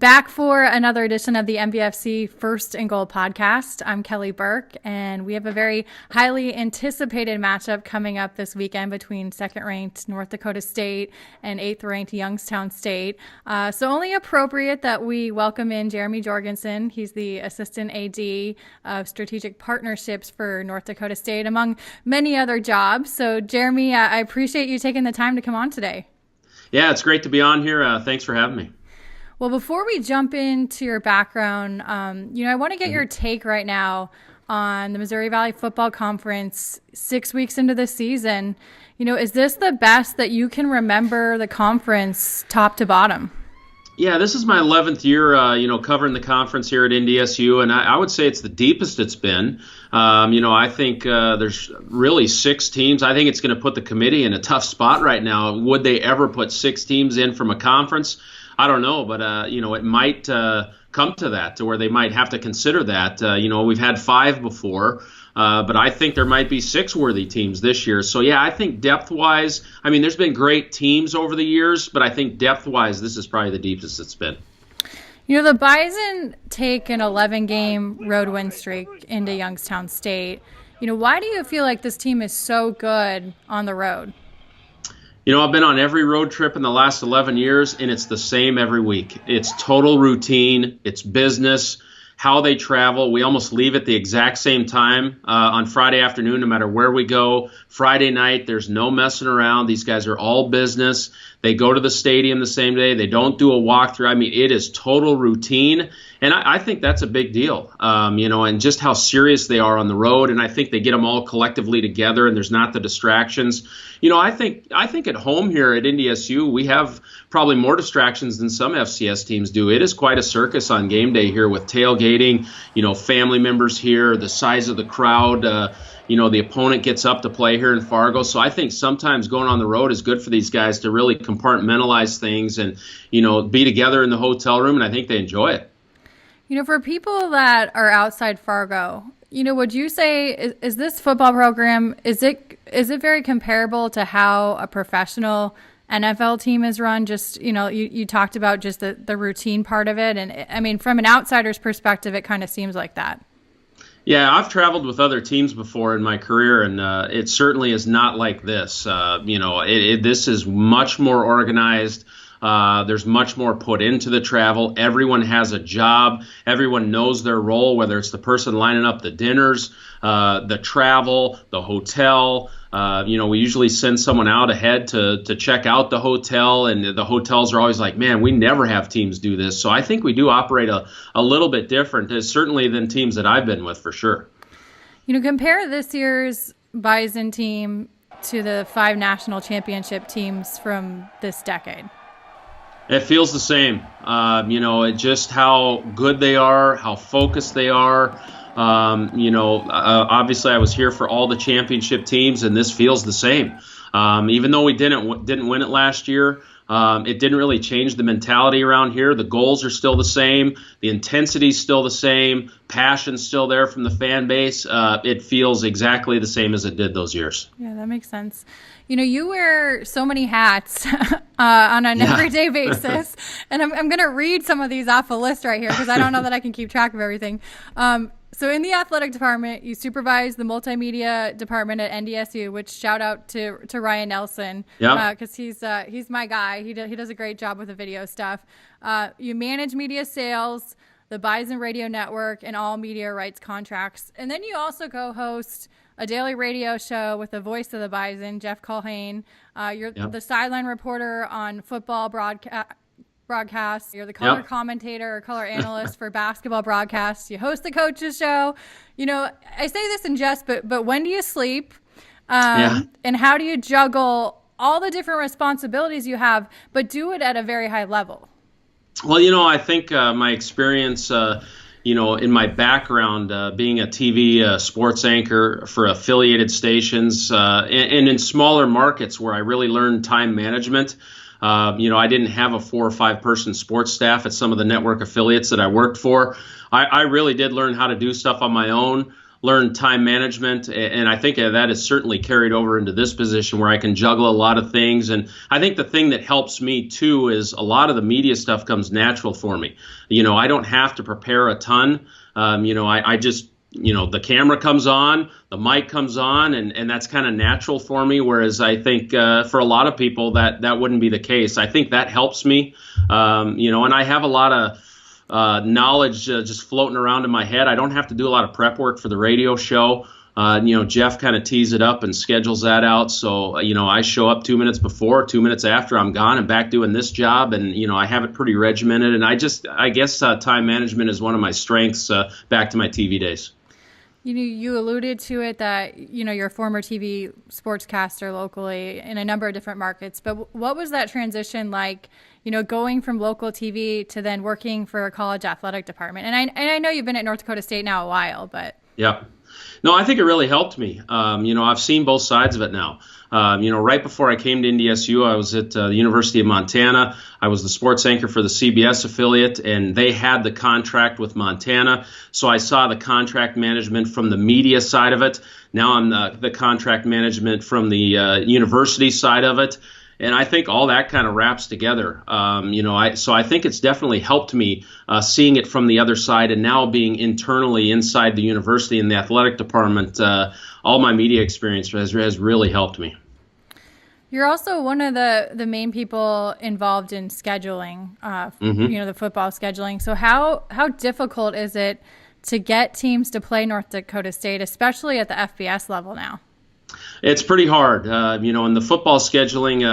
Back for another edition of the MVFC First and Goal podcast. I'm Kelly Burke, and we have a very highly anticipated matchup coming up this weekend between second-ranked North Dakota State and eighth-ranked Youngstown State. So only appropriate that we welcome in Jeremy Jorgenson. He's the Assistant AD of Strategic Partnerships for North Dakota State, among many other jobs. So Jeremy, I appreciate you taking the time to come on today. Yeah, it's great to be on here. Thanks for having me. Well, before we jump into your background, I want to get your take right now on the Missouri Valley Football Conference 6 weeks into the season. Is this the best that you can remember the conference top to bottom? Yeah, this is my 11th year, covering the conference here at NDSU, and I would say it's the deepest it's been. I think there's really 6 teams. I think it's going to put the committee in a tough spot right now. Would they ever put 6 teams in from a conference? I don't know, but, it might come to that, to where they might have to consider that. We've had 5 before, but I think there might be 6 worthy teams this year. So, yeah, I think depth-wise, there's been great teams over the years, but I think depth-wise, this is probably the deepest it's been. The Bison take an 11-game road win streak into Youngstown State. Why do you feel like this team is so good on the road? I've been on every road trip in the last 11 years, and it's the same every week. It's total routine. It's business, how they travel. We almost leave at the exact same time on Friday afternoon, no matter where we go. Friday night, there's no messing around. These guys are all business. They go to the stadium the same day. They don't do a walkthrough. It is total routine. And I think that's a big deal, and just how serious they are on the road. And I think they get them all collectively together, and there's not the distractions. I think at home here at NDSU, we have probably more distractions than some FCS teams do. It is quite a circus on game day here with tailgating, family members here, the size of the crowd. The opponent gets up to play here in Fargo. So I think sometimes going on the road is good for these guys to really compartmentalize things and, be together in the hotel room, and I think they enjoy it. For people that are outside Fargo, would you say is this football program, is it very comparable to how a professional NFL team is run? Just, you talked about just the routine part of it. And from an outsider's perspective, it kind of seems like that. Yeah, I've traveled with other teams before in my career, and it certainly is not like this. This is much more organized. There's much more put into the travel. Everyone has a job. Everyone knows their role, whether it's the person lining up the dinners, the travel, the hotel. We usually send someone out ahead to check out the hotel, and the hotels are always like, man, we never have teams do this. So I think we do operate a little bit different, certainly than teams that I've been with, for sure. Compare this year's Bison team to the 5 national championship teams from this decade. It feels the same. Just how good they are, how focused they are. Obviously I was here for all the championship teams, and this feels the same. Even though we didn't win it last year, it didn't really change the mentality around here. The goals are still the same. The intensity is still the same. Passion's still there from the fan base. It feels exactly the same as it did those years. Yeah, that makes sense. You wear so many hats on an everyday basis, and I'm going to read some of these off a list right here because I don't know that I can keep track of everything. So in the athletic department, you supervise the multimedia department at NDSU, which shout out to Ryan Nelson, because he's my guy. He does a great job with the video stuff. You manage media sales, the Bison Radio Network, and all media rights contracts. And then you also co-host a daily radio show with the voice of the Bison, Jeff Culhane. You're the sideline reporter on football broadcasts. You're the color commentator or color analyst for basketball broadcasts. You host the coaches show. I say this in jest, but when do you sleep? And how do you juggle all the different responsibilities you have, but do it at a very high level? Well, I think my experience in my background, being a TV sports anchor for affiliated stations and in smaller markets where I really learned time management. I didn't have a 4 or 5 person sports staff at some of the network affiliates that I worked for. I really did learn how to do stuff on my own. learned time management, and I think that is certainly carried over into this position where I can juggle a lot of things. And I think the thing that helps me too is a lot of the media stuff comes natural for me. I don't have to prepare a ton. I just, the camera comes on, the mic comes on, and that's kind of natural for me. Whereas I think for a lot of people that wouldn't be the case. I think that helps me, and I have a lot of knowledge just floating around in my head. I don't have to do a lot of prep work for the radio show. Jeff kind of tees it up and schedules that out. So, I show up 2 minutes before, 2 minutes after, I'm gone and back doing this job. And, I have it pretty regimented. And I guess time management is one of my strengths back to my TV days. You alluded to it that, you're a former TV sportscaster locally in a number of different markets. But what was that transition like, going from local TV to then working for a college athletic department? And I know you've been at North Dakota State now a while, but. Yeah. No, I think it really helped me. I've seen both sides of it now. Right before I came to NDSU, I was at the University of Montana. I was the sports anchor for the CBS affiliate, and they had the contract with Montana. So I saw the contract management from the media side of it. Now I'm the contract management from the university side of it. And I think all that kind of wraps together. So I think it's definitely helped me seeing it from the other side, and now being internally inside the university in the athletic department. All my media experience has really helped me. You're also one of the main people involved in scheduling, the football scheduling. So how difficult is it to get teams to play North Dakota State, especially at the FBS level now? It's pretty hard, in the football scheduling,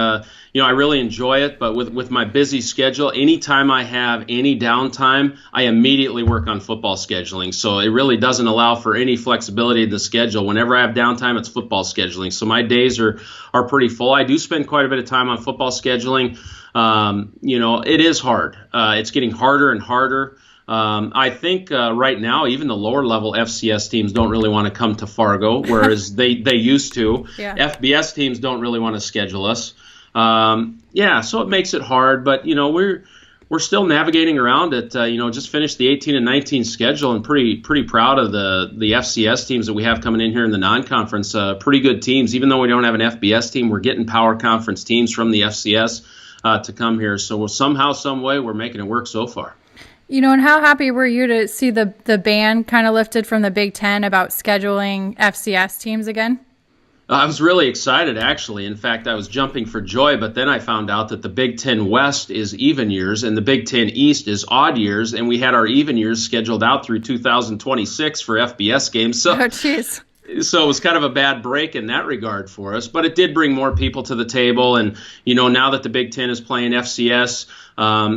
I really enjoy it, but with my busy schedule, anytime I have any downtime, I immediately work on football scheduling. So it really doesn't allow for any flexibility in the schedule. Whenever I have downtime, it's football scheduling. So my days are pretty full. I do spend quite a bit of time on football scheduling. It is hard. It's getting harder and harder. I think right now, even the lower level FCS teams don't really want to come to Fargo, whereas they used to. Yeah. FBS teams don't really want to schedule us. So it makes it hard, but we're still navigating around it. Just finished the 18 and 19 schedule, and pretty proud of the FCS teams that we have coming in here in the non-conference. Pretty good teams, even though we don't have an FBS team. We're getting power conference teams from the FCS to come here. So somehow, some way, we're making it work so far. And how happy were you to see the ban kind of lifted from the Big Ten about scheduling FCS teams again? I was really excited, actually. In fact, I was jumping for joy, but then I found out that the Big Ten West is even years and the Big Ten East is odd years, and we had our even years scheduled out through 2026 for FBS games. So, So it was kind of a bad break in that regard for us, but it did bring more people to the table. And, now that the Big Ten is playing FCS,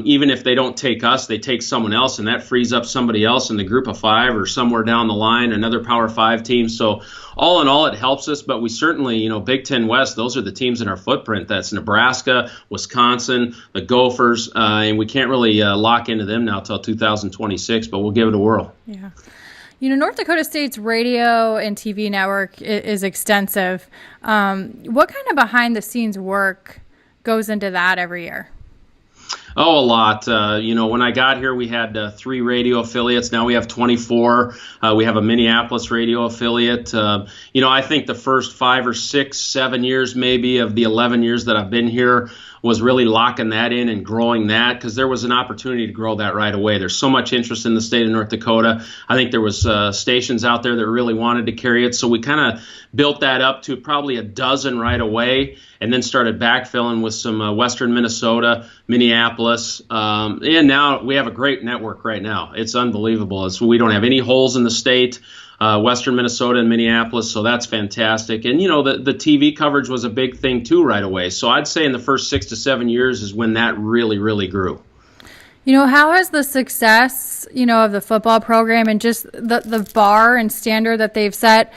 even if they don't take us, they take someone else, and that frees up somebody else in the group of five or somewhere down the line, another Power 5 team. So all in all, it helps us, but we certainly, Big Ten West, those are the teams in our footprint. That's Nebraska, Wisconsin, the Gophers, and we can't really lock into them now till 2026, but we'll give it a whirl. Yeah. North Dakota State's radio and TV network is extensive. What kind of behind-the-scenes work goes into that every year? Oh, a lot. When I got here, we had 3 radio affiliates. Now we have 24. We have a Minneapolis radio affiliate. I think the first 5 or 6, 7 years maybe of the 11 years that I've been here was really locking that in and growing that, because there was an opportunity to grow that right away. There's so much interest in the state of North Dakota. I think there was stations out there that really wanted to carry it. So we kind of built that up to probably a dozen right away, and then started backfilling with some Western Minnesota, Minneapolis. And now we have a great network right now. It's unbelievable. We don't have any holes in the state. Western Minnesota and Minneapolis, so that's fantastic. And, the TV coverage was a big thing, too, right away. So I'd say in the first 6 to 7 years is when that really, really grew. How has the success, of the football program and just the bar and standard that they've set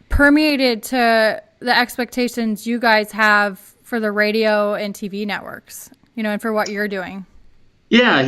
permeated to the expectations you guys have for the radio and TV networks, and for what you're doing? Yeah,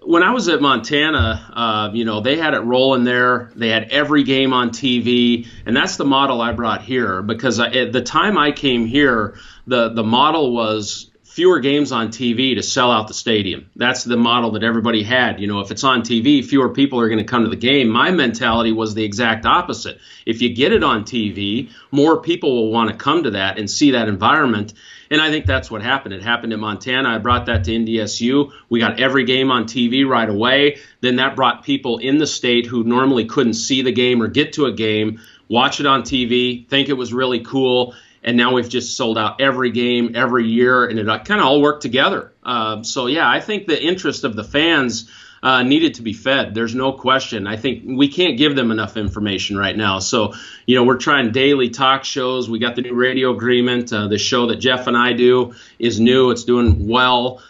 when I was at Montana, they had it rolling there. They had every game on TV, and that's the model I brought here, because at the time I came here, the model was fewer games on TV to sell out the stadium. That's the model that everybody had. If it's on TV, fewer people are going to come to the game. My mentality was the exact opposite. If you get it on TV, more people will want to come to that and see that environment. And I think that's what happened. It happened in Montana. I brought that to NDSU. We got every game on TV right away. Then that brought people in the state who normally couldn't see the game or get to a game, watch it on TV, think it was really cool. And now we've just sold out every game, every year, and it kind of all worked together. I think the interest of the fans needed to be fed. There's no question. I think we can't give them enough information right now. So, we're trying daily talk shows. We got the new radio agreement. The show that Jeff and I do is new. It's doing well.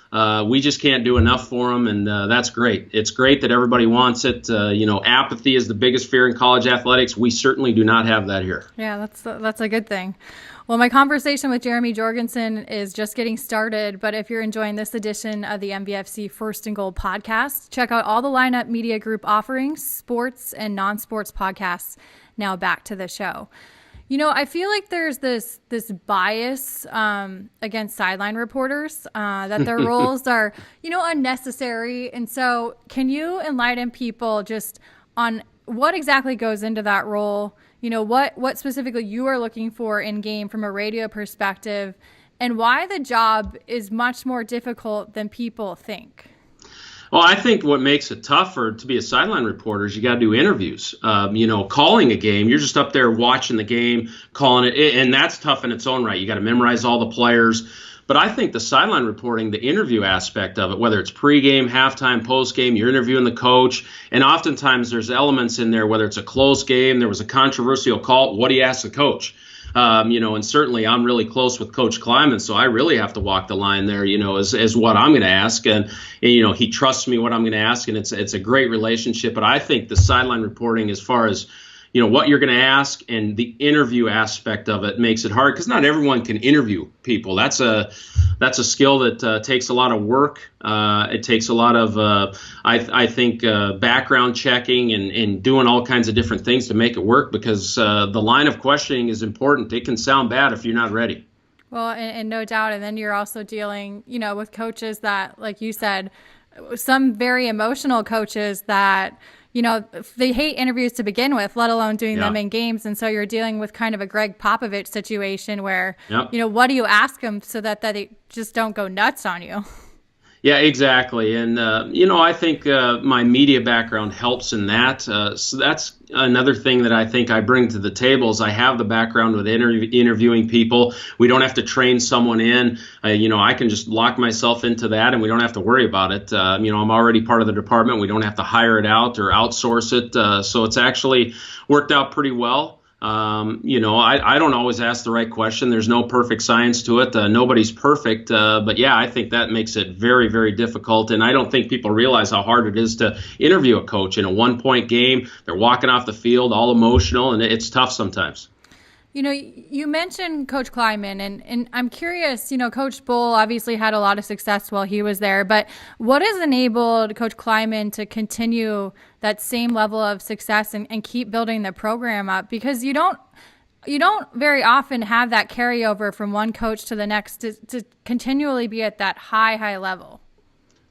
We just can't do enough for them, and that's great. It's great that everybody wants it. Apathy is the biggest fear in college athletics. We certainly do not have that here. Yeah, that's a good thing. Well, my conversation with Jeremy Jorgenson is just getting started, but if you're enjoying this edition of the MVFC First and Goal podcast, check out all the Lineup Media Group offerings, sports and non-sports podcasts. Now back to the show. I feel like there's this bias against sideline reporters, that their roles are, unnecessary. And so can you enlighten people just on what exactly goes into that role? What specifically you are looking for in game from a radio perspective, and why the job is much more difficult than people think? Well, I think what makes it tougher to be a sideline reporter is you got to do interviews. Calling a game, you're just up there watching the game, calling it, and that's tough in its own right. You got to memorize all the players. But I think the sideline reporting, the interview aspect of it, whether it's pregame, halftime, postgame, you're interviewing the coach, and oftentimes there's elements in there, whether it's a close game, there was a controversial call, what do you ask the coach? And certainly I'm really close with Coach Klieman, so I really have to walk the line there, as what I'm going to ask. And, he trusts me what I'm going to ask, and it's a great relationship. But I think the sideline reporting, as far as what you're going to ask and the interview aspect of it, makes it hard because not everyone can interview people. That's a skill that takes a lot of work. It takes a lot of, I think, background checking and doing all kinds of different things to make it work, because the line of questioning is important. It can sound bad if you're not ready. Well, and no doubt. And then you're also dealing, with coaches that, like you said, some very emotional coaches that, they hate interviews to begin with, let alone doing them in games. And so you're dealing with kind of a Greg Popovich situation where, what do you ask them so that they just don't go nuts on you? Yeah, exactly. And, I think my media background helps in that. So that's another thing that I think I bring to the table is I have the background with interviewing people. We don't have to train someone in. I can just lock myself into that, and we don't have to worry about it. I'm already part of the department. We don't have to hire it out or outsource it. So it's actually worked out pretty well. I don't always ask the right question. There's no perfect science to it. Nobody's perfect. But yeah, I think that makes it very, very difficult. And I don't think people realize how hard it is to interview a coach in a 1-point game. They're walking off the field all emotional, and it's tough sometimes. You mentioned Coach Klieman, and I'm curious, Coach Bull obviously had a lot of success while he was there, but what has enabled Coach Klieman to continue that same level of success and keep building the program up? Because you don't very often have that carryover from one coach to the next to continually be at that high level.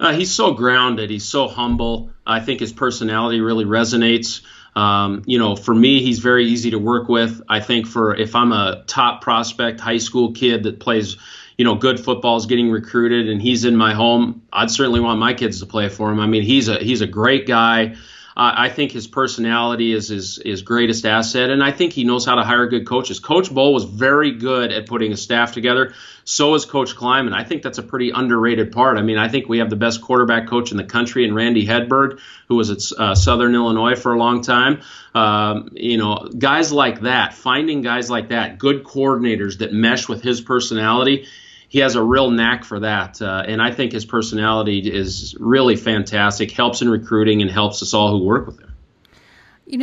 He's so grounded. He's so humble. I think his personality really resonates. For me, he's very easy to work with. I think if I'm a top prospect high school kid that plays, good football, is getting recruited, and he's in my home, I'd certainly want my kids to play for him. I mean, he's a great guy. I think his personality is his greatest asset, and I think he knows how to hire good coaches. Coach Bull was very good at putting a staff together. So is Coach Klieman. I think that's a pretty underrated part. I mean, I think we have the best quarterback coach in the country in Randy Hedberg, who was at Southern Illinois for a long time. Guys like that, finding guys like that, good coordinators that mesh with his personality, he has a real knack for that. And I think his personality is really fantastic, helps in recruiting, and helps us all who work with him.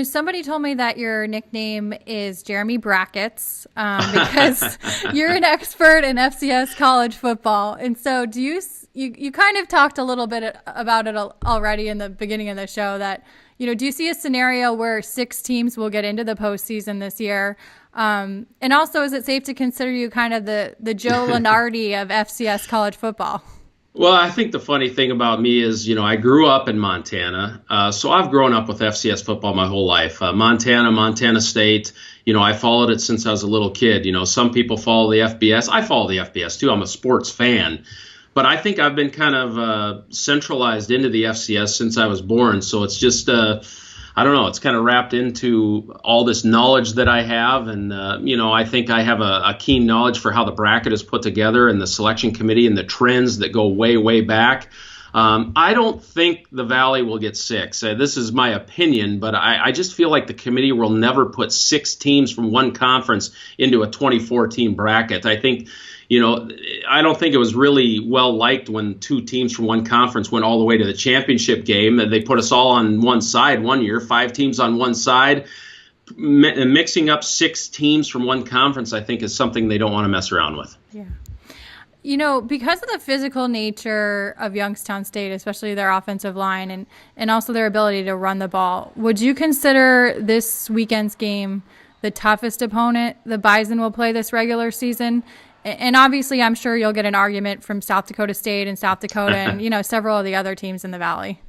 Somebody told me that your nickname is Jeremy Brackets because you're an expert in FCS college football. And so do you kind of talked a little bit about it already in the beginning of the show that, do you see a scenario where 6 teams will get into the postseason this year? And also, is it safe to consider you kind of the Joe Lunardi of FCS college football? Well, I think the funny thing about me is, I grew up in Montana, so I've grown up with FCS football my whole life. Montana State, I followed it since I was a little kid. Some people follow the FBS. I follow the FBS too. I'm a sports fan. But I think I've been kind of centralized into the FCS since I was born. So it's just, I don't know, it's kind of wrapped into all this knowledge that I have. And, I think I have a keen knowledge for how the bracket is put together and the selection committee and the trends that go way, way back. I don't think the Valley will get 6. This is my opinion, but I just feel like the committee will never put 6 teams from one conference into a 24-team bracket. I think, I don't think it was really well liked when 2 teams from one conference went all the way to the championship game. They put us all on one side one year, 5 teams on one side. Mixing up 6 teams from one conference, I think, is something they don't want to mess around with. Yeah. Because of the physical nature of Youngstown State, especially their offensive line and also their ability to run the ball, would you consider this weekend's game the toughest opponent the Bison will play this regular season? And obviously, I'm sure you'll get an argument from South Dakota State and South Dakota and, several of the other teams in the Valley.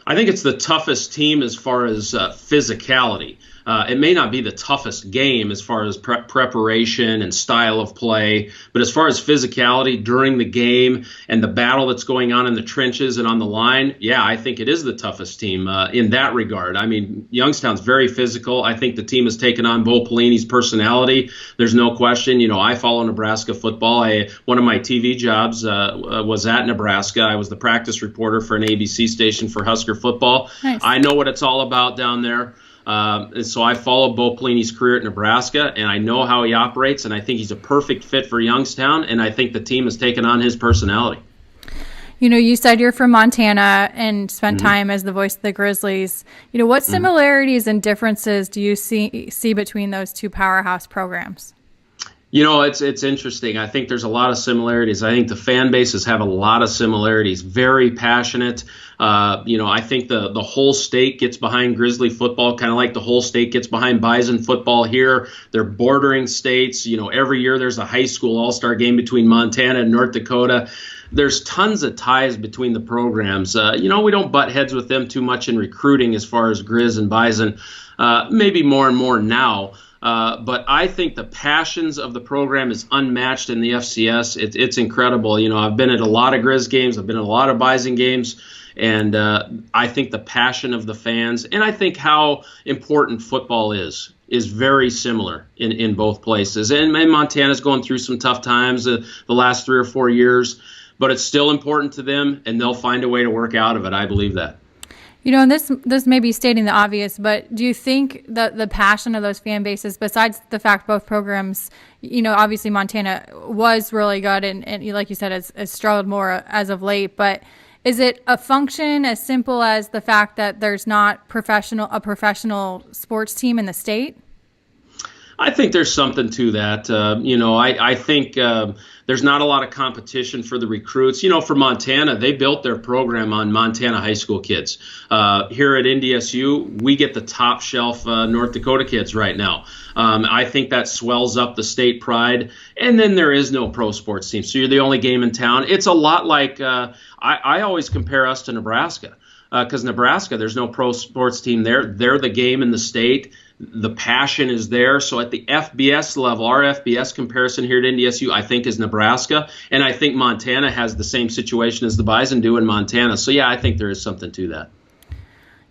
I think it's the toughest team as far as physicality. It may not be the toughest game as far as preparation and style of play, but as far as physicality during the game and the battle that's going on in the trenches and on the line, yeah, I think it is the toughest team in that regard. I mean, Youngstown's very physical. I think the team has taken on Bo Pelini's personality. There's no question. I follow Nebraska football. One of my TV jobs was at Nebraska. I was the practice reporter for an ABC station for Husker football. Nice. I know what it's all about down there. And so I followed Bo Pelini's career at Nebraska, and I know how he operates, and I think he's a perfect fit for Youngstown, and I think the team has taken on his personality. You said you're from Montana and spent time as the voice of the Grizzlies. What similarities and differences do you see between those 2 powerhouse programs? It's interesting. I think there's a lot of similarities. I think the fan bases have a lot of similarities. Very passionate. I think the whole state gets behind Grizzly football, kind of like the whole state gets behind Bison football here. They're bordering states. Every year there's a high school all-star game between Montana and North Dakota. There's tons of ties between the programs. We don't butt heads with them too much in recruiting as far as Grizz and Bison, maybe more and more now. But I think the passions of the program is unmatched in the FCS. It's incredible. I've been at a lot of Grizz games. I've been at a lot of Bison games. And I think the passion of the fans and I think how important football is very similar in both places. And Montana's going through some tough times the last 3 or 4 years, but it's still important to them, and they'll find a way to work out of it. I believe that. And this may be stating the obvious, but do you think that the passion of those fan bases, besides the fact both programs, obviously Montana was really good and like you said, has struggled more as of late, but is it a function as simple as the fact that there's not a professional sports team in the state? I think there's something to that. I think there's not a lot of competition for the recruits. For Montana, they built their program on Montana high school kids. Here at NDSU, we get the top shelf North Dakota kids right now. I think that swells up the state pride. And then there is no pro sports team, so you're the only game in town. It's a lot like I always compare us to Nebraska. Because Nebraska, there's no pro sports team there. They're the game in the state. The passion is there. So at the FBS level, our FBS comparison here at NDSU, I think, is Nebraska. And I think Montana has the same situation as the Bison do in Montana. So, yeah, I think there is something to that.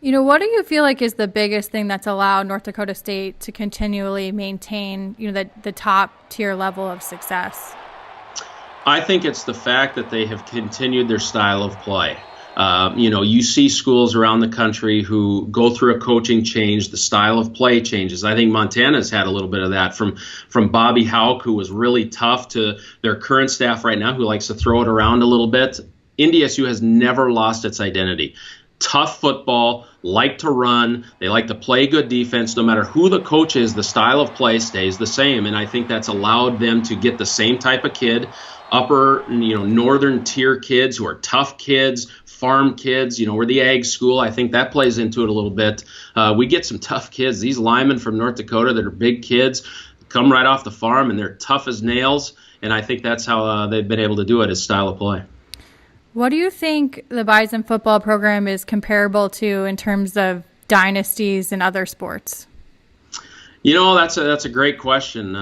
What do you feel like is the biggest thing that's allowed North Dakota State to continually maintain, the top tier level of success? I think it's the fact that they have continued their style of play. You see schools around the country who go through a coaching change, the style of play changes. I think Montana's had a little bit of that from Bobby Houck, who was really tough, to their current staff right now, who likes to throw it around a little bit. NDSU has never lost its identity. Tough football, like to run, they like to play good defense. No matter who the coach is, the style of play stays the same. And I think that's allowed them to get the same type of kid, upper, northern tier kids who are tough kids, farm kids. We're the ag school. I think that plays into it a little bit. We get some tough kids. These linemen from North Dakota that are big kids, come right off the farm, and they're tough as nails. And I think that's how they've been able to do it, is style of play. What do you think the Bison football program is comparable to in terms of dynasties and other sports? That's a great question.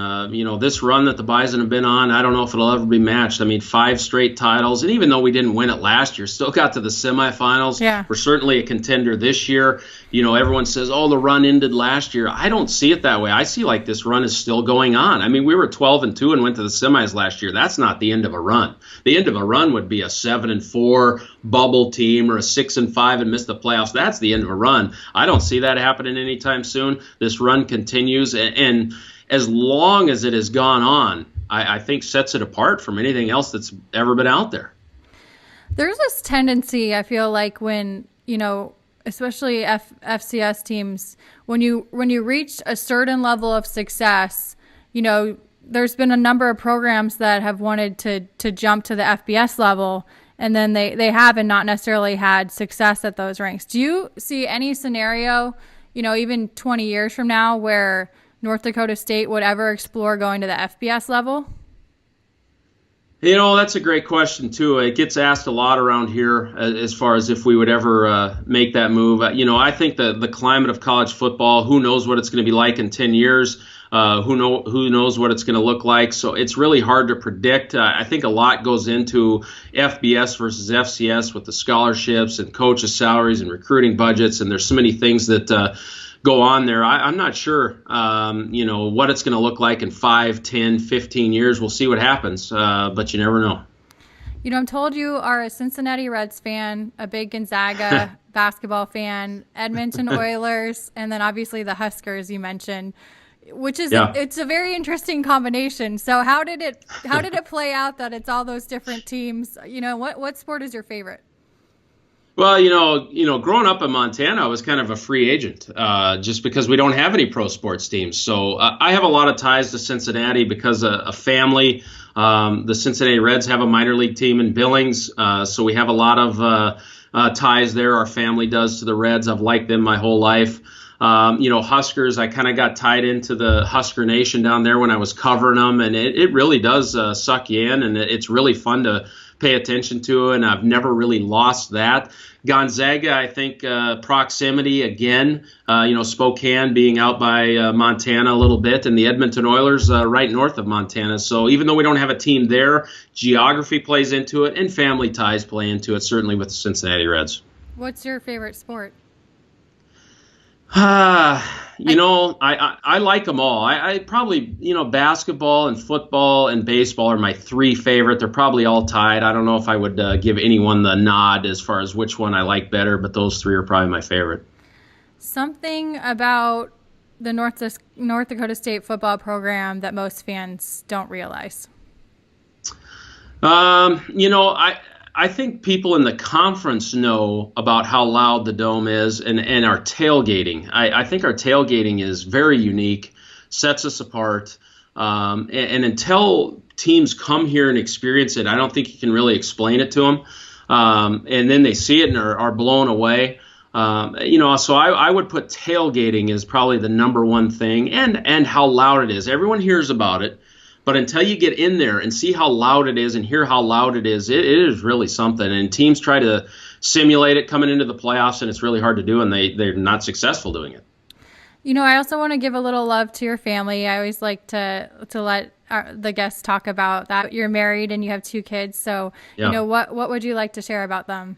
This run that the Bison have been on, I don't know if it'll ever be matched. I mean, 5 straight titles, and even though we didn't win it last year, still got to the semifinals. Yeah. We're certainly a contender this year. Everyone says, oh, the run ended last year. I don't see it that way. I see like this run is still going on. I mean, we were 12-2 and went to the semis last year. That's not the end of a run. The end of a run would be a 7-4 bubble team or a 6-5 and miss the playoffs. That's the end of a run. I don't see that happening anytime soon. This run continues, and as long as it has gone on, I think sets it apart from anything else that's ever been out there. There's this tendency, I feel like, when, especially FCS teams, when you reach a certain level of success, there's been a number of programs that have wanted to jump to the FBS level, and then they haven't not necessarily had success at those ranks. Do you see any scenario, even 20 years from now, where North Dakota State would ever explore going to the FBS level? That's a great question, too. It gets asked a lot around here as far as if we would ever make that move. I think the climate of college football, who knows what it's going to be like in 10 years, who knows what it's going to look like. So it's really hard to predict. I think a lot goes into FBS versus FCS with the scholarships and coaches' salaries and recruiting budgets, and there's so many things that go on there. I'm not sure, what it's going to look like in 5, 10, 15 years. We'll see what happens, but you never know. I'm told you are a Cincinnati Reds fan, a big Gonzaga basketball fan, Edmonton Oilers, and then obviously the Huskers you mentioned, which is it's a very interesting combination. So how did it play out that it's all those different teams? What sport is your favorite? Well, growing up in Montana, I was kind of a free agent just because we don't have any pro sports teams. So I have a lot of ties to Cincinnati because a family, the Cincinnati Reds have a minor league team in Billings. So we have a lot of ties there. Our family does to the Reds. I've liked them my whole life. Huskers, I kind of got tied into the Husker Nation down there when I was covering them. And it really does suck you in, and it's really fun to pay attention to, and I've never really lost that. Gonzaga, I think proximity again, Spokane being out by Montana a little bit, and the Edmonton Oilers right north of Montana. So even though we don't have a team there, geography plays into it, and family ties play into it, certainly with the Cincinnati Reds. What's your favorite sport? I like them all. I probably, basketball and football and baseball are my 3 favorite. They're probably all tied. I don't know if I would give anyone the nod as far as which one I like better, but those 3 are probably my favorite. Something about the North Dakota State football program that most fans don't realize. I think people in the conference know about how loud the Dome is and our tailgating. I think our tailgating is very unique, sets us apart. And until teams come here and experience it, I don't think you can really explain it to them. And then they see it and are blown away. So I would put tailgating as probably the number one thing, and how loud it is. Everyone hears about it. But until you get in there and see how loud it is and hear how loud it is really something. And teams try to simulate it coming into the playoffs, and it's really hard to do, and they're not successful doing it. I also want to give a little love to your family. I always like to let the guests talk about that. You're married and you have 2 kids. So, what would you like to share about them?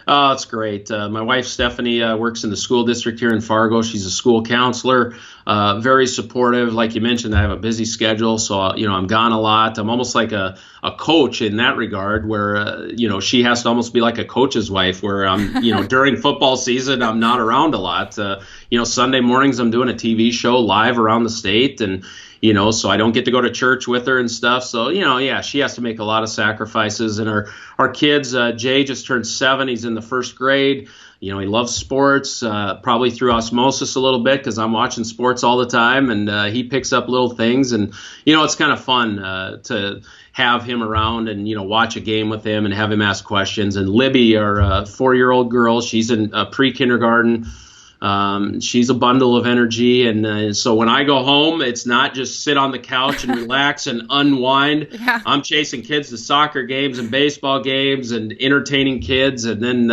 Oh, it's great. My wife, Stephanie, works in the school district here in Fargo. She's a school counselor, very supportive. Like you mentioned, I have a busy schedule, so, I'm gone a lot. I'm almost like a coach in that regard where, she has to almost be like a coach's wife where I'm, during football season, I'm not around a lot. Sunday mornings I'm doing a TV show live around the state, and so I don't get to go to church with her and stuff. So, she has to make a lot of sacrifices. And our kids, Jay just turned 7. He's in the 1st grade. He loves sports, probably through osmosis a little bit because I'm watching sports all the time. And he picks up little things. And, it's kind of fun to have him around and, watch a game with him and have him ask questions. And Libby, our 4-year-old girl, she's in pre-kindergarten. She's a bundle of energy, and so when I go home, it's not just sit on the couch and relax and unwind. Yeah. I'm chasing kids to soccer games and baseball games and entertaining kids, and then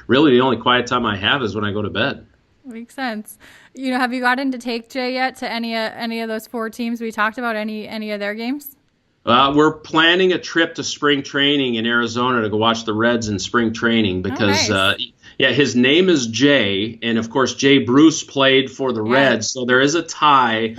really the only quiet time I have is when I go to bed. Makes sense. Have you gotten to take Jay yet to any of those 4 teams we talked about? Any of their games? We're planning a trip to spring training in Arizona to go watch the Reds in spring training because, his name is Jay, and of course Jay Bruce played for the Reds, so there is a tie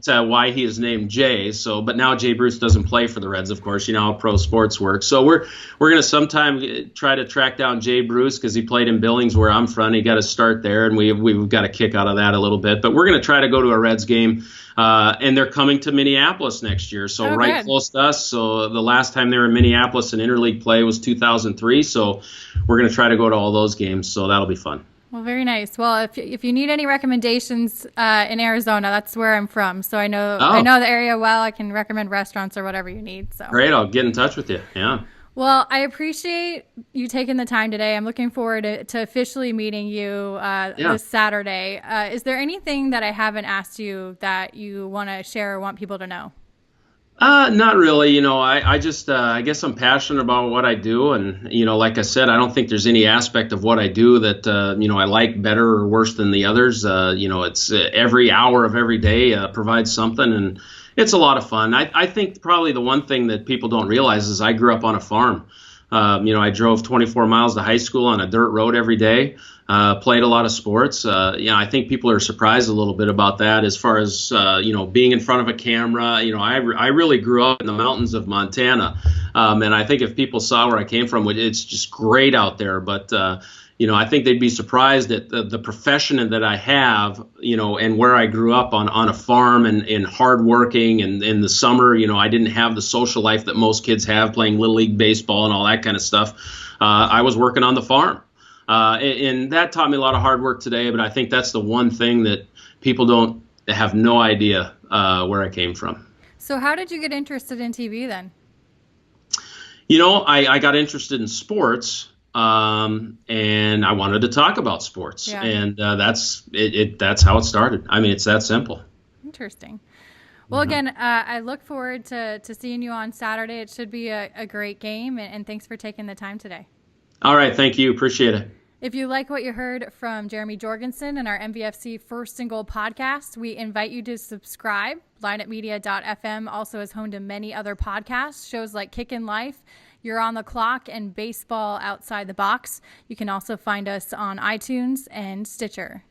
to why he is named Jay. So, but now Jay Bruce doesn't play for the Reds, of course. You know how pro sports work. So we're going to sometime try to track down Jay Bruce because he played in Billings, where I'm from. He got to start there, and we've got a kick out of that a little bit. But we're going to try to go to a Reds game. And they're coming to Minneapolis next year, so close to us. So the last time they were in Minneapolis in interleague play was 2003. So we're going to try to go to all those games. So that'll be fun. Well, very nice. Well, if you need any recommendations in Arizona, that's where I'm from. So I know the area well. I can recommend restaurants or whatever you need. So great. I'll get in touch with you. Yeah. Well, I appreciate you taking the time today. I'm looking forward to officially meeting you this Saturday. Is there anything that I haven't asked you that you want to share or want people to know? Not really. I just, I guess I'm passionate about what I do. And, like I said, I don't think there's any aspect of what I do that, I like better or worse than the others. It's every hour of every day provides something, and it's a lot of fun. I think probably the one thing that people don't realize is I grew up on a farm. I drove 24 miles to high school on a dirt road every day, played a lot of sports. I think people are surprised a little bit about that as far as, being in front of a camera. I really grew up in the mountains of Montana. And I think if people saw where I came from, it's just great out there. But, I think they'd be surprised at the profession that I have, and where I grew up on a farm and hardworking. And in the summer, I didn't have the social life that most kids have, playing Little League baseball and all that kind of stuff. I was working on the farm. And that taught me a lot of hard work today. But I think that's the one thing that people have no idea where I came from. So how did you get interested in TV then? I got interested in sports. And I wanted to talk about sports, and that's how it started. I mean, it's that simple. Interesting. Well, again, I look forward to seeing you on Saturday. It should be a great game, and thanks for taking the time today. All right. Thank you. Appreciate it. If you like what you heard from Jeremy Jorgenson and our MVFC First and Goal podcast, we invite you to subscribe. lineupmedia.fm also is home to many other podcasts, shows like Kickin' Life, You're on the Clock, and Baseball Outside the Box. You can also find us on iTunes and Stitcher.